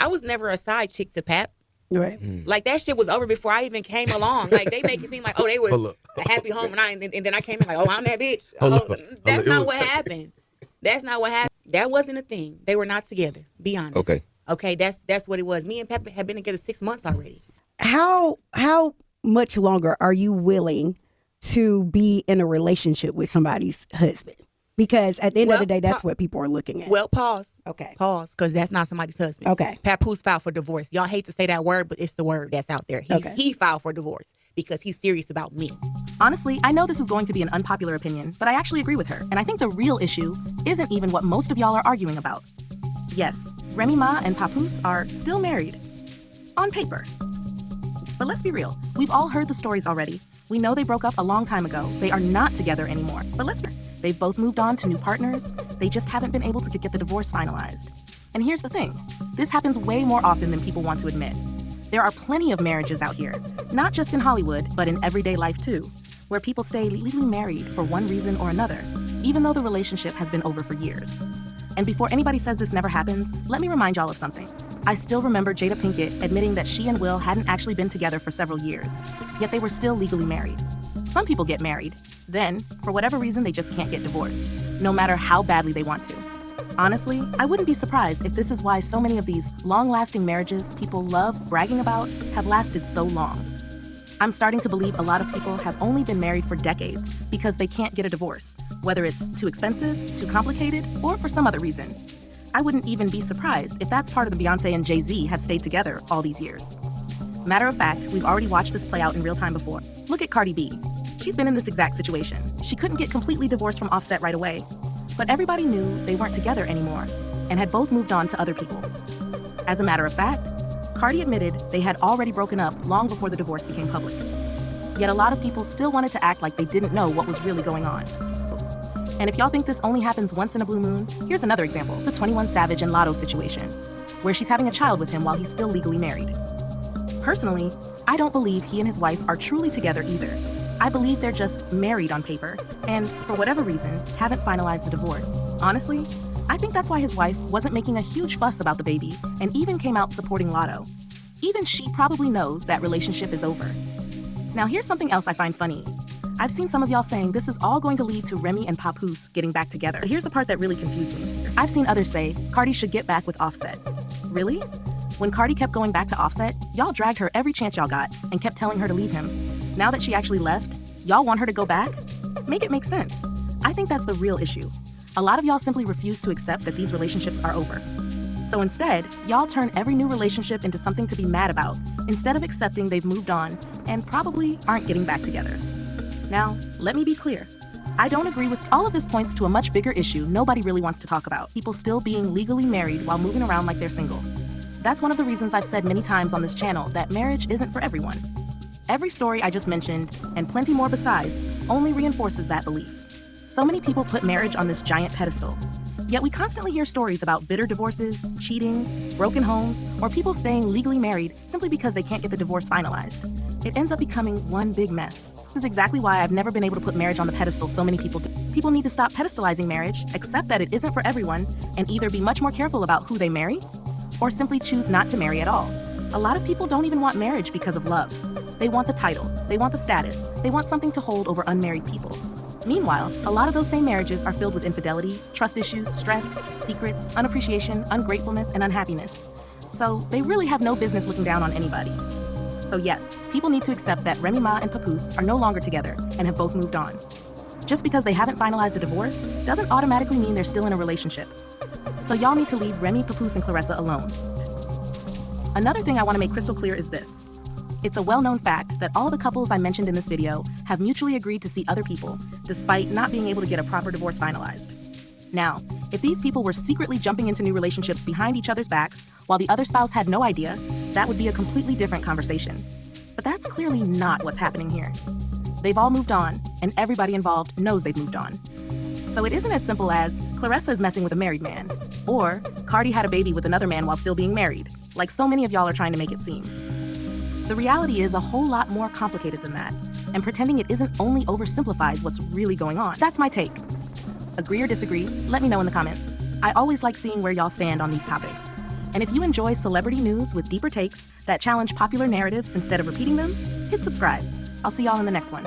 I was never a side chick to Pap. Right. Like, that shit was over before I even came along. Like, they make it seem like, oh, they was a happy home, and then I came in like, oh, I'm that bitch. That's not what happened. That's not what happened. That wasn't a thing. They were not together. Be honest. Okay, that's what it was. Me and Pep have been together 6 months already. How much longer are you willing to be in a relationship with somebody's husband? Because at the end of the day, that's what people are looking at. Well, pause. Okay. Pause, because that's not somebody's husband. Okay. Papoose filed for divorce. Y'all hate to say that word, but it's the word that's out there. He filed for divorce because he's serious about me. Honestly, I know this is going to be an unpopular opinion, but I actually agree with her. And I think the real issue isn't even what most of y'all are arguing about. Yes, Remy Ma and Papoose are still married. On paper. But let's be real. We've all heard the stories already. We know they broke up a long time ago. They are not together anymore. But they've both moved on to new partners. They just haven't been able to get the divorce finalized. And here's the thing. This happens way more often than people want to admit. There are plenty of marriages out here, not just in Hollywood, but in everyday life too, where people stay legally married for one reason or another, even though the relationship has been over for years. And before anybody says this never happens, let me remind y'all of something. I still remember Jada Pinkett admitting that she and Will hadn't actually been together for several years, yet they were still legally married. Some people get married, then, for whatever reason, they just can't get divorced, no matter how badly they want to. Honestly, I wouldn't be surprised if this is why so many of these long-lasting marriages people love bragging about have lasted so long. I'm starting to believe a lot of people have only been married for decades because they can't get a divorce, whether it's too expensive, too complicated, or for some other reason. I wouldn't even be surprised if that's part of the Beyonce and Jay-Z have stayed together all these years. Matter of fact, we've already watched this play out in real time before. Look at Cardi B. She's been in this exact situation. She couldn't get completely divorced from Offset right away, but everybody knew they weren't together anymore and had both moved on to other people. As a matter of fact, Cardi admitted they had already broken up long before the divorce became public. Yet a lot of people still wanted to act like they didn't know what was really going on. And if y'all think this only happens once in a blue moon, here's another example, the 21 Savage and Lotto situation, where she's having a child with him while he's still legally married. Personally, I don't believe he and his wife are truly together either. I believe they're just married on paper, and for whatever reason, haven't finalized a divorce. Honestly, I think that's why his wife wasn't making a huge fuss about the baby and even came out supporting Lotto. Even she probably knows that relationship is over. Now here's something else I find funny. I've seen some of y'all saying this is all going to lead to Remy and Papoose getting back together. But here's the part that really confused me. I've seen others say Cardi should get back with Offset. Really? When Cardi kept going back to Offset, y'all dragged her every chance y'all got and kept telling her to leave him. Now that she actually left, y'all want her to go back? Make it make sense. I think that's the real issue. A lot of y'all simply refuse to accept that these relationships are over. So instead, y'all turn every new relationship into something to be mad about, instead of accepting they've moved on and probably aren't getting back together. Now, let me be clear. I don't agree with all of this. Points to a much bigger issue nobody really wants to talk about. People still being legally married while moving around like they're single. That's one of the reasons I've said many times on this channel that marriage isn't for everyone. Every story I just mentioned, and plenty more besides, only reinforces that belief. So many people put marriage on this giant pedestal. Yet we constantly hear stories about bitter divorces, cheating, broken homes, or people staying legally married simply because they can't get the divorce finalized. It ends up becoming one big mess. This is exactly why I've never been able to put marriage on the pedestal so many people do. People need to stop pedestalizing marriage, accept that it isn't for everyone, and either be much more careful about who they marry, or simply choose not to marry at all. A lot of people don't even want marriage because of love. They want the title, they want the status, they want something to hold over unmarried people. Meanwhile, a lot of those same marriages are filled with infidelity, trust issues, stress, secrets, unappreciation, ungratefulness, and unhappiness. So they really have no business looking down on anybody. So yes, people need to accept that Remy Ma and Papoose are no longer together and have both moved on. Just because they haven't finalized a divorce doesn't automatically mean they're still in a relationship. So y'all need to leave Remy, Papoose, and Claressa alone. Another thing I want to make crystal clear is this. It's a well-known fact that all the couples I mentioned in this video have mutually agreed to see other people, despite not being able to get a proper divorce finalized. Now, if these people were secretly jumping into new relationships behind each other's backs while the other spouse had no idea, that would be a completely different conversation. But that's clearly not what's happening here. They've all moved on, and everybody involved knows they've moved on. So it isn't as simple as Claressa is messing with a married man, or Cardi had a baby with another man while still being married, like so many of y'all are trying to make it seem. The reality is a whole lot more complicated than that, and pretending it isn't only oversimplifies what's really going on. That's my take. Agree or disagree? Let me know in the comments. I always like seeing where y'all stand on these topics. And if you enjoy celebrity news with deeper takes that challenge popular narratives instead of repeating them, hit subscribe. I'll see y'all in the next one.